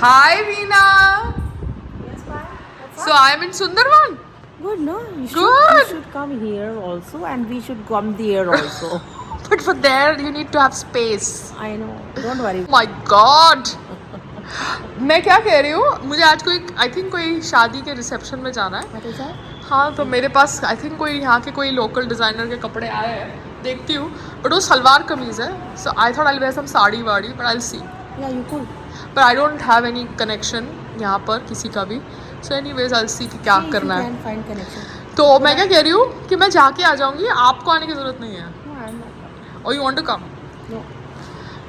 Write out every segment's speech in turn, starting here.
Hi, Veena. Yes, bye. What's So I'm in Sundarban. Good, no? Good. You should come here also, and we should come there also. But for there you need to have space. I know. Don't worry. My God. मैं क्या कह रही हूँ, मुझे आज कोई I think कोई शादी के रिसेप्शन में जाना है. What is that? हाँ, तो मेरे पास आई थिंक कोई यहाँ के कोई लोकल डिज़ाइनर के कपड़े आए हैं, देखती हूँ. बट वो सलवार कमीज़ है. So I thought I will wear some sari वाड़ी, but I will see. Yeah, you could. But I don't have any connection यहाँ पर किसी का भी. सो एनीवेज आई विल सी कि क्या See if करना you है. can find connection. तो मैं क्या कह रही हूँ कि मैं जाके आ जाऊँगी, आपको आने की ज़रूरत नहीं है. No, I'm not coming. और you want to come. No.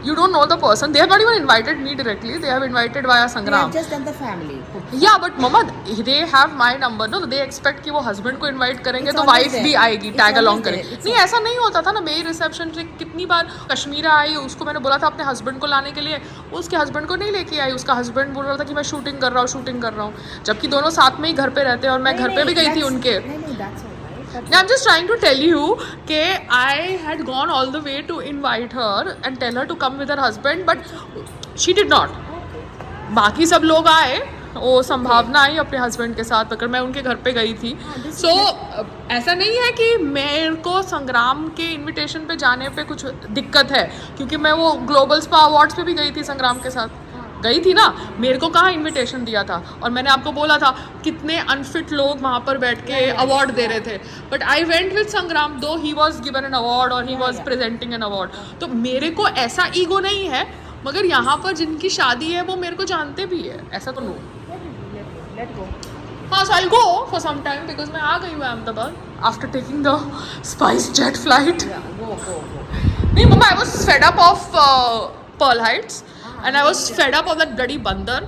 You don't know the person. They have not even invited me directly. They have invited via We have Sangram. just done the family. Yeah, but mama, they have my number. No, they expect कि वो husband को invite करेंगे It's तो always wife there. भी आएगी, It's tag always along there. करेगी. It's नहीं, ऐसा नहीं होता था ना. मेरी रिसेप्शन से कितनी बार कश्मीरा आई, उसको मैंने बोला था अपने हस्बैंड को लाने के लिए, उसके हस्बैंड को नहीं लेके आई. उसका हस्बैंड बोल रहा था कि मैं शूटिंग कर रहा हूँ, जबकि दोनों साथ में ही घर पे रहते हैं. और मैं घर पे भी गई थी उनके. नहीं, that's all right. I'm just trying to tell you कि I had gone all the way to invite her and tell her to come with her husband, but she did not. बाकी सब लोग आए, वो संभावना आई अपने हस्बैंड के साथ पकड़. मैं उनके घर पे गई थी. सो ऐसा नहीं है कि मेरे को संग्राम के इनविटेशन पे जाने पे कुछ दिक्कत है, क्योंकि मैं वो ग्लोबल स्पा अवार्ड्स पे भी गई थी संग्राम के साथ. गई थी ना. मेरे को कहाँ इनविटेशन दिया था. और मैंने आपको बोला था कितने अनफिट लोग वहाँ पर बैठ के अवार्ड दे रहे थे. But I went with Sangram, दो he was given an award और he was presenting an award. तो मेरे को ऐसा ईगो नहीं है, मगर यहाँ पर जिनकी शादी है वो मेरे को जानते भी है. ऐसा तो नो. Let go. हाँ, so I'll go for some time because मैं आ गई हूँ Ahmedabad after taking the Spice Jet flight. Yeah, go. नहीं मम्मा, I was fed up of Pearl Heights. And I was fed up of that bloody bandar,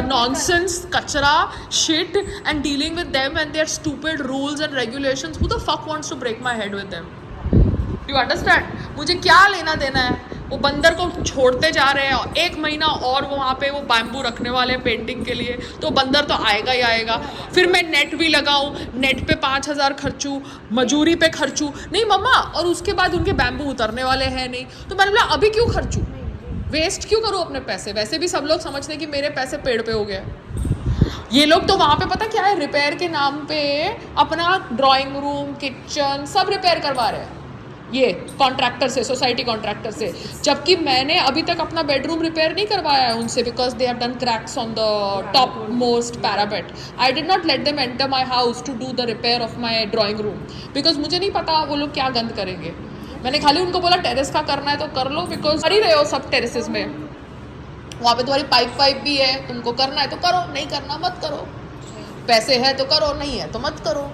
nonsense, kachra, shit, and dealing with them and their stupid rules and regulations. Who the fuck wants to break my head with them? Do you understand? मुझे क्या लेना देना है. वो बंदर को छोड़ते जा रहे हैं. 1 महीना और वो वहाँ पे वो बैम्बू रखने वाले हैं पेंटिंग के लिए, तो बंदर तो आएगा ही आएगा. फिर मैं नेट भी लगाऊँ, नेट पे 5,000 खर्चूँ, मजूरी पे खर्चूँ. नहीं मम्मा, और उसके बाद उनके बैम्बू उतरने वाले हैं नहीं. तो मैंने बोला अभी क्यों खर्चूँ, वेस्ट क्यों करूँ अपने पैसे. वैसे भी सब लोग समझते हैं कि मेरे पैसे पेड़ पे हो गए. ये लोग तो वहाँ पे पता क्या है, रिपेयर के नाम पे अपना ड्राइंग रूम, किचन सब रिपेयर करवा रहे हैं ये कॉन्ट्रैक्टर से, सोसाइटी कॉन्ट्रैक्टर से. जबकि मैंने अभी तक अपना बेडरूम रिपेयर नहीं करवाया है उनसे, because they have done cracks on the top most parapet. I did not let them enter my house to do the repair of my drawing room, because मुझे नहीं पता वो लोग क्या गंद करेंगे. मैंने खाली उनको बोला टेरेस का करना है तो कर लो, बिकॉज कर ही रहे हो सब टेरेसेस में. वहाँ पे तुम्हारी पाइप भी है, तुमको करना है तो करो, नहीं करना मत करो. पैसे है तो करो, नहीं है तो मत करो.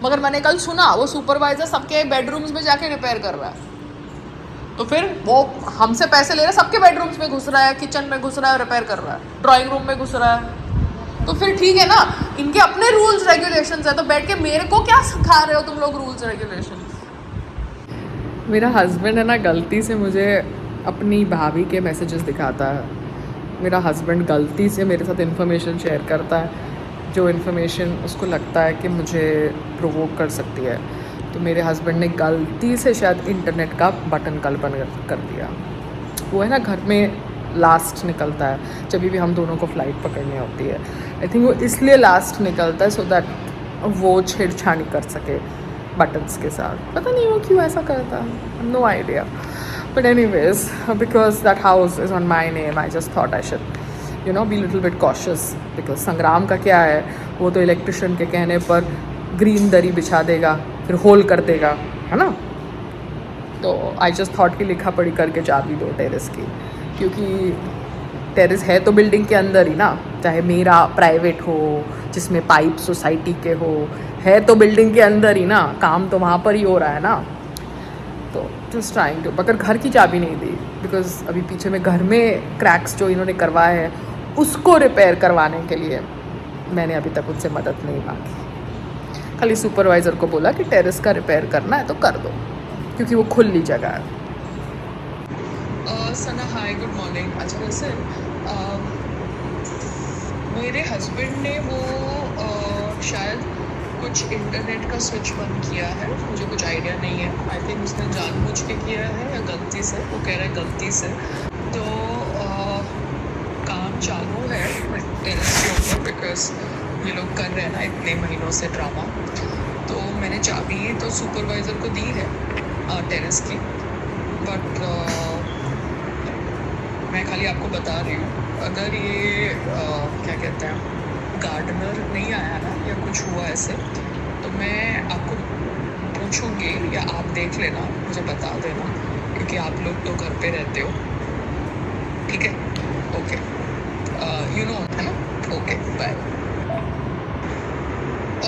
मगर मैंने कल सुना वो सुपरवाइजर सबके बेडरूम्स में जाके रिपेयर कर रहा है. तो फिर वो हमसे पैसे ले रहा है, सबके बेडरूम्स में घुस रहा है, किचन में घुस रहा है, रिपेयर कर रहा है, ड्राइंग रूम में घुस रहा है. तो फिर ठीक है ना, इनके अपने रूल्स रेगुलेशंस है, तो बैठ के मेरे को क्या सिखा रहे हो तुम लोग रूल्स रेगुलेशंस. मेरा हस्बैंड है ना, गलती से मुझे अपनी भाभी के मैसेजेस दिखाता है. मेरा हस्बैंड गलती से मेरे साथ इन्फॉर्मेशन शेयर करता है, जो इन्फॉर्मेशन उसको लगता है कि मुझे प्रोवोक कर सकती है. तो मेरे हस्बैंड ने गलती से शायद इंटरनेट का बटन कल बंद कर दिया. वो है ना घर में लास्ट निकलता है जब भी हम दोनों को फ़्लाइट पकड़नी होती है. आई थिंक वो इसलिए लास्ट निकलता है सो दैट वो छेड़छाड़ी कर सके बटन्स के साथ. पता नहीं वो क्यों ऐसा करता है, no idea. But anyways, because that house is on my name, I just thought I should be little bit cautious. Because Sangram का क्या है, वो तो इलेक्ट्रिशियन के कहने पर ग्रीन दरी बिछा देगा, फिर होल कर देगा, है ना. तो आई जस्ट थॉट कि लिखा पढ़ी करके चाबी दो टेरेस की, क्योंकि टेरेस है तो बिल्डिंग के अंदर ही ना. चाहे मेरा प्राइवेट हो जिसमें पाइप सोसाइटी के हो, है तो बिल्डिंग के अंदर ही ना, काम तो वहाँ पर ही हो रहा है ना. तो जस्ट ट्राइंग टू, मगर घर की चाबी नहीं दी, बिकॉज अभी पीछे में घर में क्रैक्स जो इन्होंने करवाए हैं उसको रिपेयर करवाने के लिए मैंने अभी तक उनसे मदद नहीं मांगी. खाली सुपरवाइज़र को बोला कि टेरेस का रिपेयर करना है तो कर दो, क्योंकि वो खुली जगह है. सना हाय, गुड मॉर्निंग. अच्छा वैसे मेरे हस्बैंड ने वो शायद कुछ इंटरनेट का स्विच बंद किया है, मुझे कुछ आइडिया नहीं है. आई थिंक उसने जानबूझ के किया है या गलती से, वो कह रहा है गलती से. तो काम चालू है टेरेस के ऊपर बिकॉज ये लोग कर रहे हैं ना इतने महीनों से ड्रामा। तो मैंने चाबी तो सुपरवाइज़र को दी है टेरेस की, बट मैं खाली आपको बता रही हूँ अगर ये क्या कहते हैं गार्डनर नहीं आया ना या कुछ हुआ ऐसे, तो मैं आपको पूछूंगी या आप देख लेना, मुझे बता देना, क्योंकि आप लोग तो घर पे रहते हो, ठीक है? ओके, यू नो है ना? Okay, bye.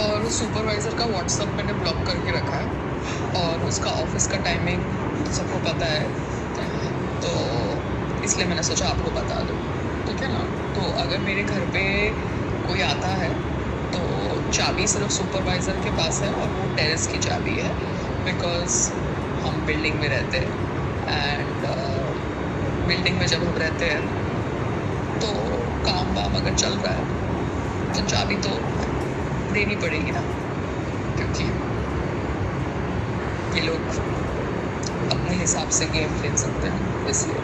और सुपरवाइज़र का व्हाट्सअप मैंने ब्लॉक करके रखा है और उसका ऑफिस का टाइमिंग सबको पता है, तो इसलिए मैंने सोचा आपको बता दूँ, ठीक है ना? तो अगर मेरे घर पे कोई आता है तो चाबी सिर्फ सुपरवाइज़र के पास है और वो टेरेस की चाबी है, बिकॉज़ हम बिल्डिंग में रहते हैं एंड बिल्डिंग में जब हम रहते हैं तो काम वाम अगर चल रहा है तो चाबी तो देनी पड़ेगी ना, क्योंकि ये लोग अपने हिसाब से गेम खेल सकते हैं, इसलिए